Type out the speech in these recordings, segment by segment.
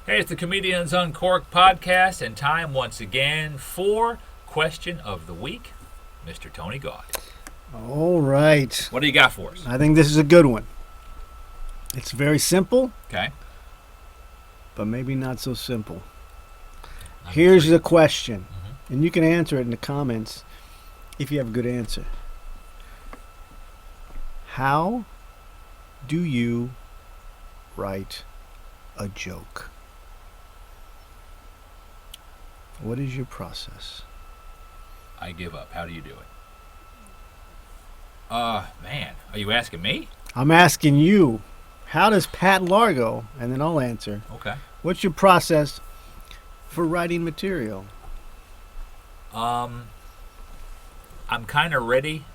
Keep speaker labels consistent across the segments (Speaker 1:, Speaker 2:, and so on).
Speaker 1: Hey, it's the Comedians Uncorked podcast, and time once again for Question of the Week, Mr. Tony Gaud.
Speaker 2: All right.
Speaker 1: What do you got for us?
Speaker 2: I think this is a good one. It's very simple,
Speaker 1: Okay.
Speaker 2: but maybe not so simple. Here's the question, and you can answer it in the comments if you have a good answer. How do you write a joke? What is your process?
Speaker 1: I give up. How do you do it? Man, are you asking me?
Speaker 2: I'm asking you, how does Pat Largo, and then I'll answer,
Speaker 1: Okay.
Speaker 2: what's your process for writing material?
Speaker 1: I'm kind of ready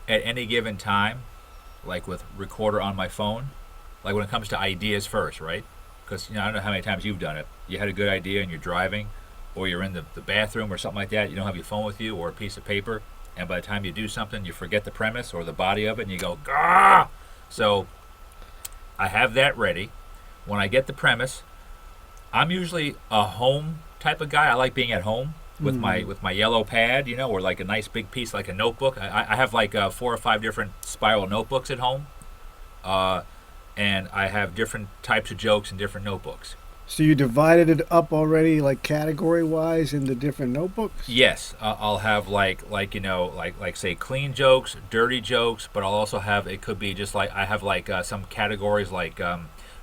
Speaker 1: at any given time, like with recorder on my phone, like when it comes to ideas first, right? Because, I don't know how many times you've done it. You had a good idea and you're driving, or you're in the bathroom or something like that. You don't have your phone with you or a piece of paper, and by the time you do something, you forget the premise or the body of it, and you go, Gah! So I have that ready. When I get the premise, I'm usually a home type of guy. I like being at home with my yellow pad, or like a nice big piece, like a notebook. I have like 4 or 5 different spiral notebooks at home, and I have different types of jokes in different notebooks.
Speaker 2: So you divided it up already, like category-wise, into different notebooks?
Speaker 1: Yes, I'll have like say clean jokes, dirty jokes, but I'll also have, it could be just like, I have like some categories like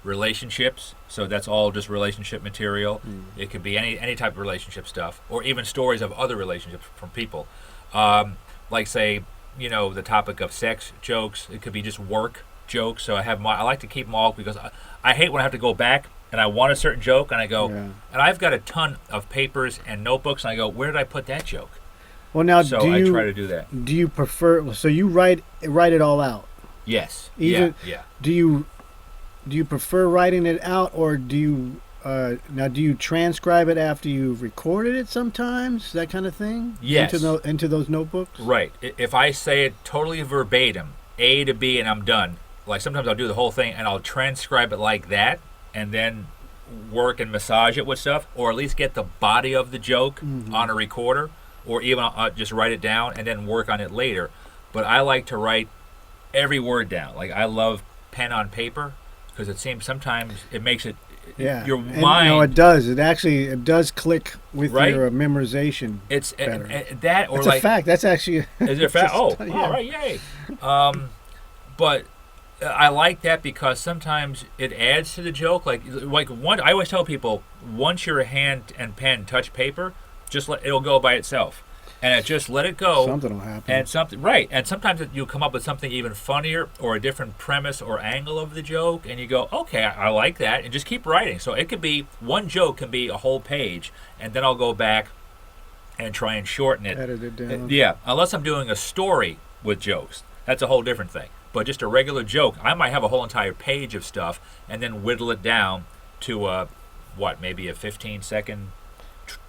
Speaker 1: relationships, so that's all just relationship material. It could be any type of relationship stuff, or even stories of other relationships from people. Like say, the topic of sex jokes. It could be just work jokes. So I like to keep them all, because I hate when I have to go back and I want a certain joke, and I go, and I've got a ton of papers and notebooks, and I go, where did I put that joke?
Speaker 2: Well, now,
Speaker 1: So I try to do that.
Speaker 2: Do you prefer? So you write it all out.
Speaker 1: Yes.
Speaker 2: Even,
Speaker 1: yeah.
Speaker 2: Do you prefer writing it out, or do you transcribe it after you've recorded it sometimes, that kind of thing?
Speaker 1: Yes.
Speaker 2: Into those notebooks?
Speaker 1: Right. If I say it totally verbatim, A to B, and I'm done, like sometimes I'll do the whole thing and I'll transcribe it like that, and then work and massage it with stuff, or at least get the body of the joke on a recorder, or even just write it down and then work on it later. But I like to write every word down. Like, I love pen on paper, because it seems sometimes it makes it, your mind.
Speaker 2: No, it does. It does click with
Speaker 1: Right?
Speaker 2: your memorization.
Speaker 1: It's
Speaker 2: better.
Speaker 1: that, or
Speaker 2: That's
Speaker 1: like
Speaker 2: a fact. That's actually.
Speaker 1: Is it a fact? Oh,
Speaker 2: yeah.
Speaker 1: all right, yay. But I like that, because sometimes it adds to the joke. Like one, I always tell people, once your hand and pen touch paper, it'll go by itself, and just let it go.
Speaker 2: Something will happen.
Speaker 1: And sometimes you'll come up with something even funnier, or a different premise or angle of the joke, and you go, okay, I like that, and just keep writing. So it could be, one joke can be a whole page, and then I'll go back and try and shorten it.
Speaker 2: Edit it down.
Speaker 1: Yeah, unless I'm doing a story with jokes. That's a whole different thing. But just a regular joke, I might have a whole entire page of stuff, and then whittle it down to maybe a 15-second,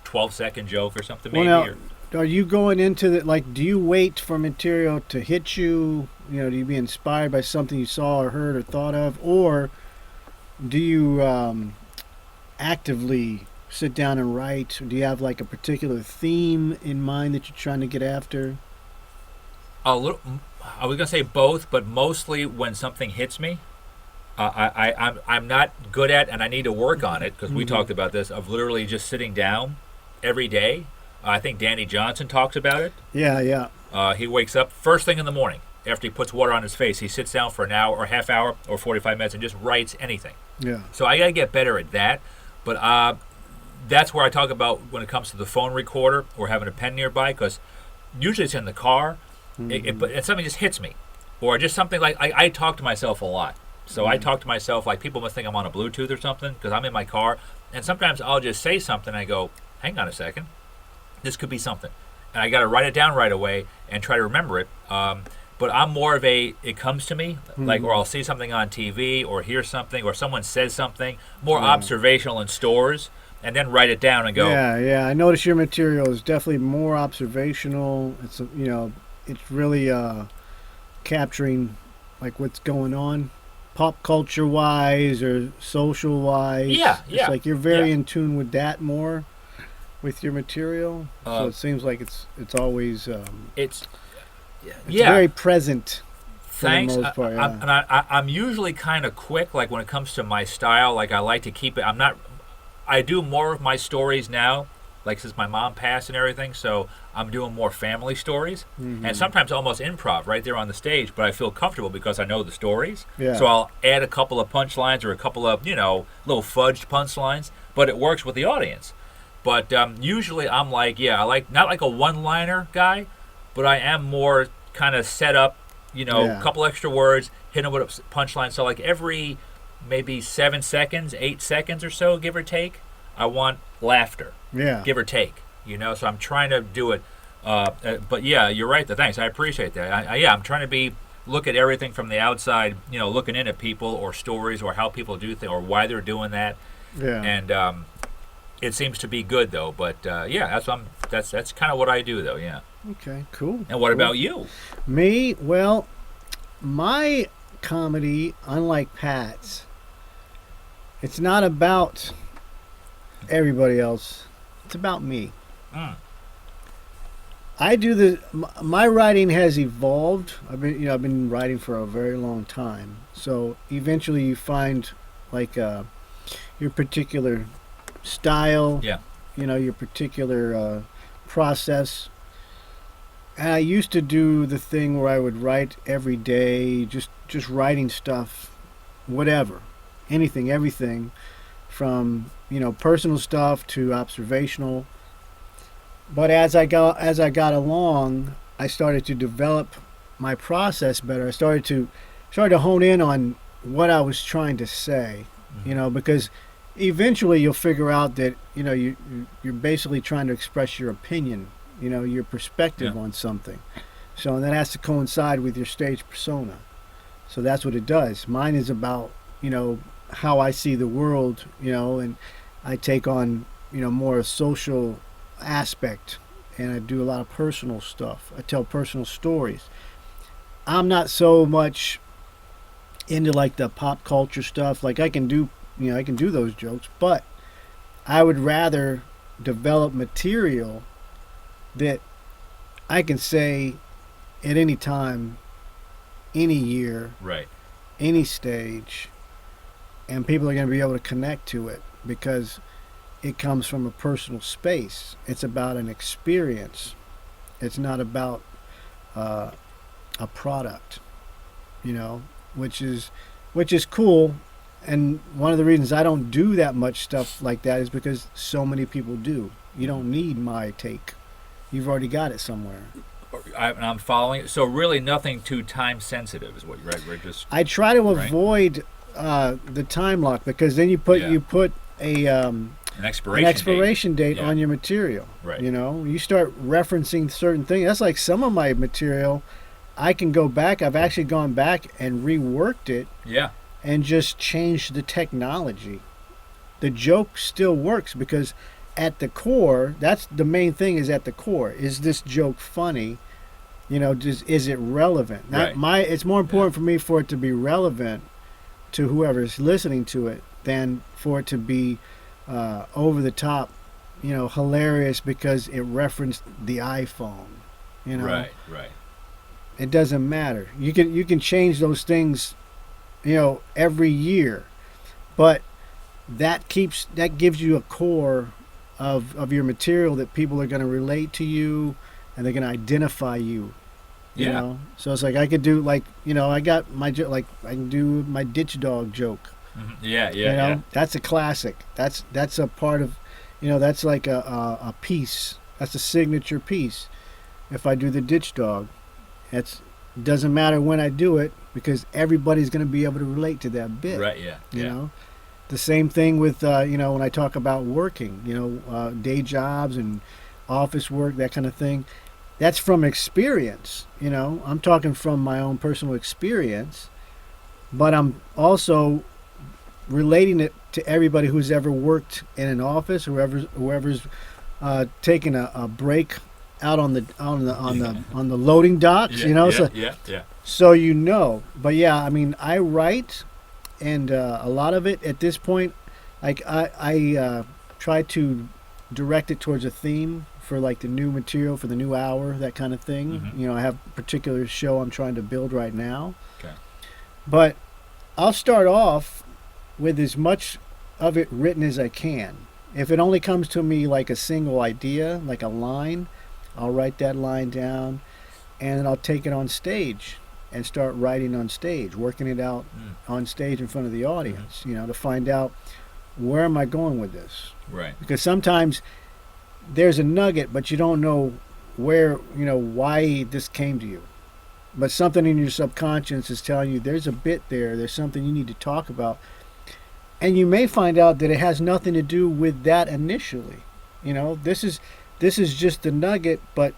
Speaker 1: 12-second joke or something, maybe.
Speaker 2: Well, now, are you going into the, like, do you wait for material to hit you? Do you be inspired by something you saw or heard or thought of? Or do you actively sit down and write? Or do you have like a particular theme in mind that you're trying to get after?
Speaker 1: A little. I was gonna say both, but mostly when something hits me. I'm not good at, and I need to work on it, because we talked about this, of literally just sitting down every day. I think Danny Johnson talks about it.
Speaker 2: Yeah.
Speaker 1: He wakes up first thing in the morning after he puts water on his face. He sits down for an hour or half hour or 45 minutes and just writes anything.
Speaker 2: Yeah.
Speaker 1: So I gotta get better at that. But that's where I talk about when it comes to the phone recorder or having a pen nearby, because usually it's in the car. But something just hits me, or just something like I talk to myself a lot. So I talk to myself, like, people must think I'm on a Bluetooth or something, because I'm in my car, and sometimes I'll just say something, and I go, hang on a second, this could be something, and I got to write it down right away and try to remember it. But I'm more of it comes to me, like, or I'll see something on TV or hear something, or someone says something, more observational in stores, and then write it down and go.
Speaker 2: Yeah. I notice your material is definitely more observational. It's really capturing like what's going on pop culture wise or social wise.
Speaker 1: Yeah,
Speaker 2: It's
Speaker 1: yeah,
Speaker 2: like you're very
Speaker 1: yeah.
Speaker 2: in tune with that more with your material. So
Speaker 1: Uh,
Speaker 2: it seems like it's always
Speaker 1: it's
Speaker 2: it's
Speaker 1: yeah.
Speaker 2: very present for the
Speaker 1: Thanks.
Speaker 2: most part. Yeah.
Speaker 1: I'm usually kind of quick. Like when it comes to my style, like I like to keep it. I'm not. I do more of my stories now, like since my mom passed and everything. So I'm doing more family stories, and
Speaker 2: Hmm.
Speaker 1: sometimes almost improv right there on the stage. But I feel comfortable because I know the stories. So
Speaker 2: Yeah.
Speaker 1: I'll add a couple of punchlines or a couple of little fudged punchlines, but it works with the audience. But usually I'm like, yeah, I like not like a one-liner guy, but I am more kind of set up,
Speaker 2: Yeah.
Speaker 1: couple extra words, hit them with a punchline. So like every maybe 7 seconds, 8 seconds or so, give or take, I want laughter,
Speaker 2: Yeah.
Speaker 1: give or take. So I'm trying to do it. But yeah, you're right. Thanks, I appreciate that. Yeah, I'm trying to look at everything from the outside, looking in at people or stories or how people do things or why they're doing that,
Speaker 2: Yeah.
Speaker 1: and it seems to be good though. But yeah, that's kind of what I do though. Yeah.
Speaker 2: Okay. Cool.
Speaker 1: And what
Speaker 2: Cool.
Speaker 1: about you?
Speaker 2: Me? Well, my comedy, unlike Pat's, it's not about everybody else. It's about me.
Speaker 1: Mm.
Speaker 2: I do my writing has evolved. I've been writing for a very long time. So eventually you find like your particular style,
Speaker 1: Yeah.
Speaker 2: your particular process. And I used to do the thing where I would write every day, just writing stuff, whatever, anything, everything, from personal stuff to observational. But as I got along, I started to develop my process better. I started to hone in on what I was trying to say, because eventually you'll figure out that you're basically trying to express your opinion, your perspective
Speaker 1: Yeah.
Speaker 2: on something. So and that has to coincide with your stage persona. So that's what it does. Mine is about how I see the world, and I take on more a social aspect, and I do a lot of personal stuff. I tell personal stories. I'm not so much into like the pop culture stuff. Like I can do those jokes, but I would rather develop material that I can say at any time, any year,
Speaker 1: Right.
Speaker 2: any stage, and people are going to be able to connect to it because it comes from a personal space. It's about an experience. It's not about uh, a product, which is cool. And one of the reasons I don't do that much stuff like that is because so many people do. You don't need my take. You've already got it somewhere.
Speaker 1: And I'm following it. So really, nothing too time sensitive is what you're right. We're just
Speaker 2: I try to
Speaker 1: right.
Speaker 2: avoid the time lock because then you put
Speaker 1: Yeah.
Speaker 2: you put
Speaker 1: An
Speaker 2: an
Speaker 1: expiration.
Speaker 2: expiration date
Speaker 1: Yeah.
Speaker 2: on your material.
Speaker 1: Right.
Speaker 2: You start referencing certain things. That's like some of my material. I can go back. I've actually gone back and reworked it
Speaker 1: Yeah.
Speaker 2: and just changed the technology. The joke still works because at the core, that's the main thing. Is at the core. Is this joke funny? Is it relevant?
Speaker 1: Right.
Speaker 2: It's more important for me for it to be relevant to whoever's listening to it than for it to be over the top, hilarious because it referenced the iPhone.
Speaker 1: Right. Right.
Speaker 2: It doesn't matter. You can change those things, every year, but that gives you a core of your material that people are going to relate to you and they're going to identify you.
Speaker 1: Yeah.
Speaker 2: So it's like I could do like I got my like I can do my ditch dog joke.
Speaker 1: Mhm. Yeah. Yeah. Yeah.
Speaker 2: That's a classic. That's a part of that's like a piece. That's a signature piece. If I do the ditch dog, it doesn't matter when I do it because everybody's going to be able to relate to that bit.
Speaker 1: Right. Yeah.
Speaker 2: You
Speaker 1: Yeah.
Speaker 2: know, the same thing with when I talk about working, day jobs and office work, that kind of thing. That's from experience. I'm talking from my own personal experience, but I'm also relating it to everybody who's ever worked in an office, whoever's taken a break out on the loading docks.
Speaker 1: Yeah. Yeah.
Speaker 2: So
Speaker 1: Yeah. Yeah.
Speaker 2: so But yeah, I mean, I write and a lot of it at this point, like I try to direct it towards a theme for like the new material for the new hour, that kind of thing.
Speaker 1: Mhm.
Speaker 2: You know, I have a particular show I'm trying to build right now,
Speaker 1: Okay.
Speaker 2: but I'll start off with as much of it written as I can. If it only comes to me like a single idea, like a line, I'll write that line down and then I'll take it on stage and start writing on stage, working it out
Speaker 1: Mm.
Speaker 2: on stage in front of the audience, you know, to find out where am I going with this?
Speaker 1: Right.
Speaker 2: Because sometimes there's a nugget, but you don't know where, you know, why this came to you. But something in your subconscious is telling you there's a bit there, there's something you need to talk about. And you may find out that it has nothing to do with that initially. You know, this is just the nugget, but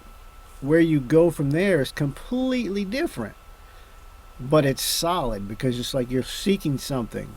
Speaker 2: where you go from there is completely different. But it's solid because it's like you're seeking something.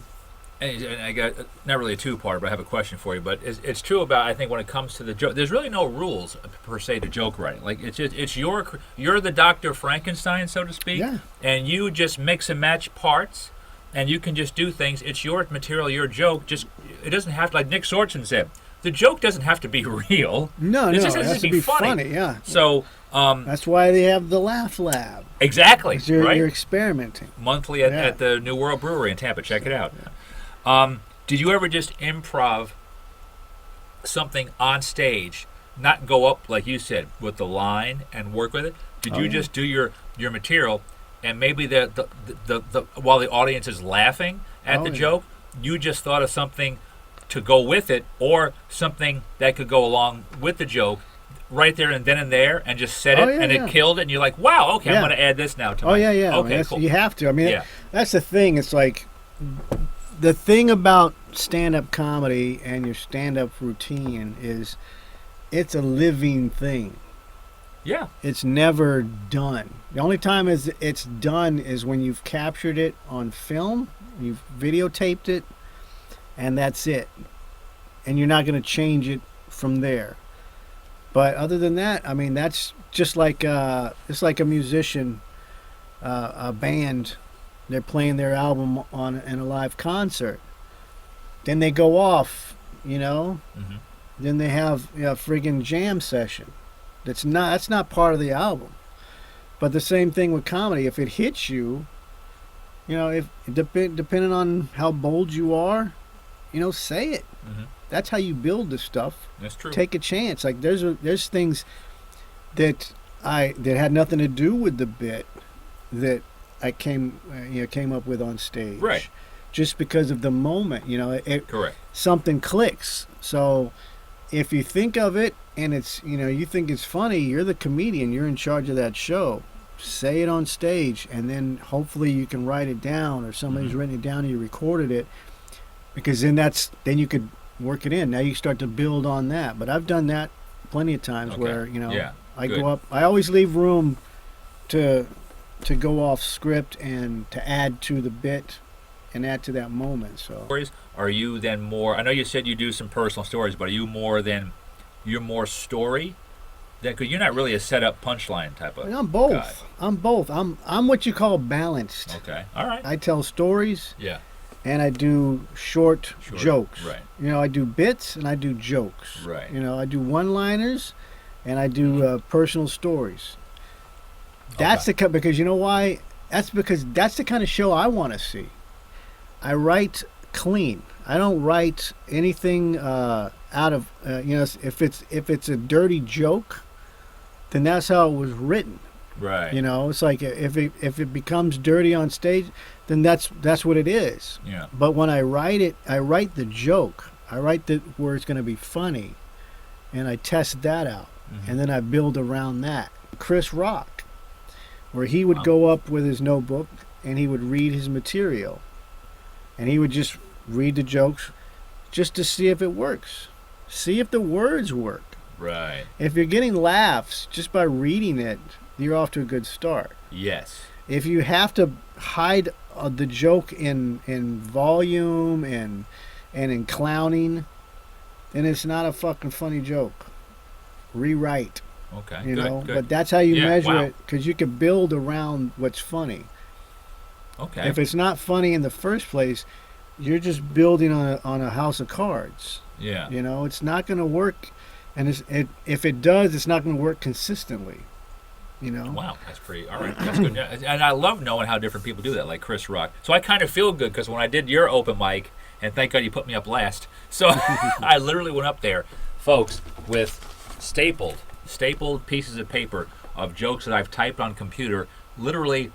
Speaker 1: And I got not really a two-parter, but I have a question for you. But it's true about, I think, when it comes to the joke. There's really no rules per se to joke writing. Like it's you're the Dr. Frankenstein, so to speak,
Speaker 2: Yeah.
Speaker 1: and you just mix and match parts, and you can just do things. It's your material, your joke. Just it doesn't have to, like Nick Sortson said, the joke doesn't have to be real.
Speaker 2: No,
Speaker 1: It
Speaker 2: no,
Speaker 1: just
Speaker 2: it
Speaker 1: has
Speaker 2: has to be funny. Yeah.
Speaker 1: So
Speaker 2: That's why they have the Laugh Lab.
Speaker 1: exactly,
Speaker 2: 'Cause you're,
Speaker 1: right?
Speaker 2: you're experimenting.
Speaker 1: Monthly
Speaker 2: Yeah.
Speaker 1: at the New World Brewery in Tampa. Check it out. Did you ever just improv something on stage, not go up like you said with the line and work with it? Did
Speaker 2: Oh,
Speaker 1: you
Speaker 2: yeah.
Speaker 1: just do your material, and maybe the while the audience is laughing at
Speaker 2: Oh,
Speaker 1: the
Speaker 2: yeah.
Speaker 1: joke, you just thought of something to go with it, or something that could go along with the joke, right there and then and there, and just said
Speaker 2: Oh,
Speaker 1: it,
Speaker 2: yeah,
Speaker 1: and
Speaker 2: yeah.
Speaker 1: it killed it, and you're like, wow, okay,
Speaker 2: Yeah.
Speaker 1: I'm going to add this now to
Speaker 2: Oh
Speaker 1: my...
Speaker 2: yeah, yeah. I mean,
Speaker 1: Okay,
Speaker 2: that's-
Speaker 1: cool.
Speaker 2: You have to. I mean,
Speaker 1: Yeah.
Speaker 2: that's the thing. It's like the thing about stand-up comedy and your stand-up routine is it's a living thing.
Speaker 1: Yeah.
Speaker 2: It's never done. The only time is it's done is when you've captured it on film, you've videotaped it, and that's it. And you're not going to change it from there. But other than that, I mean, that's just like it's like a musician, a band. They're playing their album in a live concert. Then they go off, you know.
Speaker 1: Hmm.
Speaker 2: Then they have a friggin' jam session. That's not part of the album. But the same thing with comedy. If it hits you, you know, if depending on how bold you are, you know, say it.
Speaker 1: Hmm.
Speaker 2: That's how you build the stuff.
Speaker 1: That's true.
Speaker 2: Take a chance. Like there's things that had nothing to do with the bit that I came up with on stage.
Speaker 1: Right.
Speaker 2: Just because of the moment, you know,
Speaker 1: Correct.
Speaker 2: something clicks. So if you think of it and it's, you know, you think it's funny, you're the comedian, you're in charge of that show. Say it on stage, and then hopefully you can write it down, or somebody's
Speaker 1: Mhm.
Speaker 2: written it down and you recorded it, because then you could work it in. Now you start to build on that. But I've done that plenty of times
Speaker 1: Okay.
Speaker 2: where, you know,
Speaker 1: Yeah,
Speaker 2: I
Speaker 1: good.
Speaker 2: go up. I always leave room to go off script and to add to the bit and add to that moment. So
Speaker 1: Stories? Are you then more? I know you said you do some personal stories, but are you more than you're more story? Because you're not really a setup punchline type of.
Speaker 2: I'm both.
Speaker 1: guy.
Speaker 2: I'm both. I'm what you call balanced.
Speaker 1: Okay. All right.
Speaker 2: I tell stories
Speaker 1: Yeah.
Speaker 2: and I do short jokes.
Speaker 1: Right.
Speaker 2: You know, I do bits and I do jokes.
Speaker 1: Right.
Speaker 2: You know, I do one-liners and I do personal stories. That's
Speaker 1: Okay.
Speaker 2: because you know why? That's because that's the kind of show I want to see. I write clean. I don't write anything out of you know. If it's a dirty joke, then that's how it was written.
Speaker 1: Right.
Speaker 2: You know, it's like if it becomes dirty on stage, then that's what it is.
Speaker 1: Yeah.
Speaker 2: But when I write it, I write the joke. I write where it's going to be funny, and I test that out,
Speaker 1: Mhm.
Speaker 2: and then I build around that. Chris Rock, where he would
Speaker 1: Wow.
Speaker 2: go up with his notebook and he would read his material, and he would just read the jokes, just to see if it works, see if the words work.
Speaker 1: Right.
Speaker 2: If you're getting laughs just by reading it, you're off to a good start.
Speaker 1: Yes.
Speaker 2: If you have to hide the joke in volume and in clowning, then it's not a fucking funny joke. Rewrite,
Speaker 1: Okay.
Speaker 2: you
Speaker 1: good.
Speaker 2: know.
Speaker 1: Good.
Speaker 2: But that's how you
Speaker 1: Yeah,
Speaker 2: measure
Speaker 1: wow.
Speaker 2: it, because you can build around what's funny.
Speaker 1: Okay.
Speaker 2: If it's not funny in the first place, you're just building on a house of cards.
Speaker 1: Yeah.
Speaker 2: You know, it's not going to work, and if it does, it's not going to work consistently. You know.
Speaker 1: Wow, that's pretty. All right, that's good. Yeah, and I love knowing how different people do that, like Chris Rock. So I kind of feel good because when I did your open mic, and thank God you put me up last. So I literally went up there, folks, with stapled pieces of paper of jokes that I've typed on computer. Literally,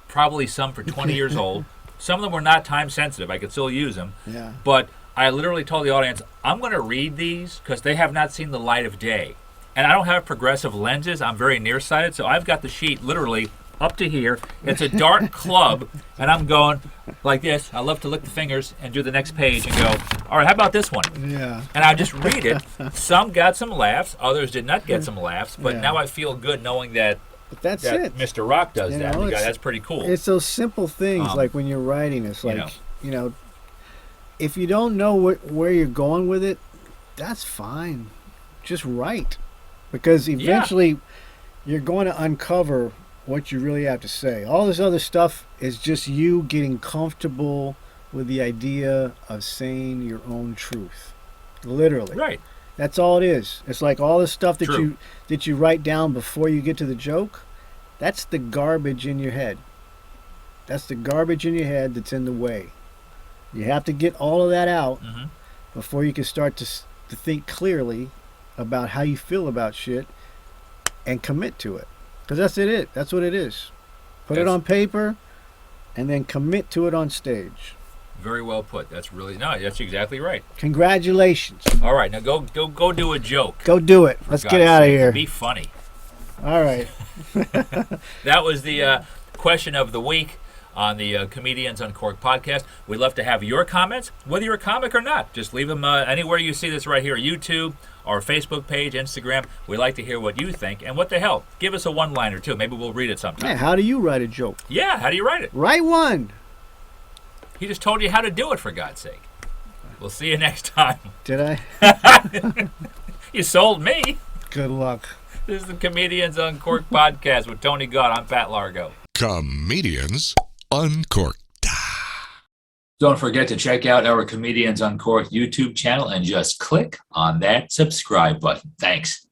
Speaker 1: probably some for 20 years old. Some of them were not time sensitive. I could still use them.
Speaker 2: Yeah.
Speaker 1: But I literally told the audience, I'm going to read these because they have not seen the light of day. And I don't have progressive lenses. I'm very nearsighted, so I've got the sheet literally up to here. It's a dark club, and I'm going like this. I love to lick the fingers and do the next page and go, all right, how about this one?
Speaker 2: Yeah.
Speaker 1: And I just read it. Some got some laughs. Others did not get some laughs. But
Speaker 2: Yeah.
Speaker 1: now I feel good knowing that,
Speaker 2: But that's
Speaker 1: that
Speaker 2: it.
Speaker 1: Mr. Rock does
Speaker 2: You
Speaker 1: that.
Speaker 2: know,
Speaker 1: That's pretty cool.
Speaker 2: It's those simple things, like when you're writing. It's like, if you don't know where you're going with it, that's fine. Just write. Because eventually you're going to uncover what you really have to say. All this other stuff is just you getting comfortable with the idea of saying your own truth. Literally.
Speaker 1: Right.
Speaker 2: That's all it is. It's like all the stuff that
Speaker 1: True.
Speaker 2: you write down before you get to the joke. That's the garbage in your head. That's the garbage in your head that's in the way. You have to get all of that out before you can start to think clearly about how you feel about shit and commit to it. Because that's what it is. Put it on paper and then commit to it on stage.
Speaker 1: Very well put. That's exactly right.
Speaker 2: Congratulations.
Speaker 1: All right, now go do a joke.
Speaker 2: Go do it. Let's get out of here.
Speaker 1: Be funny.
Speaker 2: All right.
Speaker 1: That was the question of the week on the Comedians Uncorked podcast. We'd love to have your comments, whether you're a comic or not. Just leave them anywhere you see this right here, YouTube, our Facebook page, Instagram. We'd like to hear what you think. And what the hell? Give us a one-liner, too. Maybe we'll read it sometime.
Speaker 2: Hey, how do you write a joke?
Speaker 1: Yeah, how do you write it?
Speaker 2: Write one.
Speaker 1: He just told you how to do it, for God's sake. We'll see you next time.
Speaker 2: Did I?
Speaker 1: You sold me.
Speaker 2: Good luck.
Speaker 1: This is the Comedians Uncorked podcast with Tony Gaud. I'm Pat Largo.
Speaker 3: Comedians Uncorked.
Speaker 1: Don't forget to check out our Comedians Uncorked YouTube channel and just click on that subscribe button. Thanks.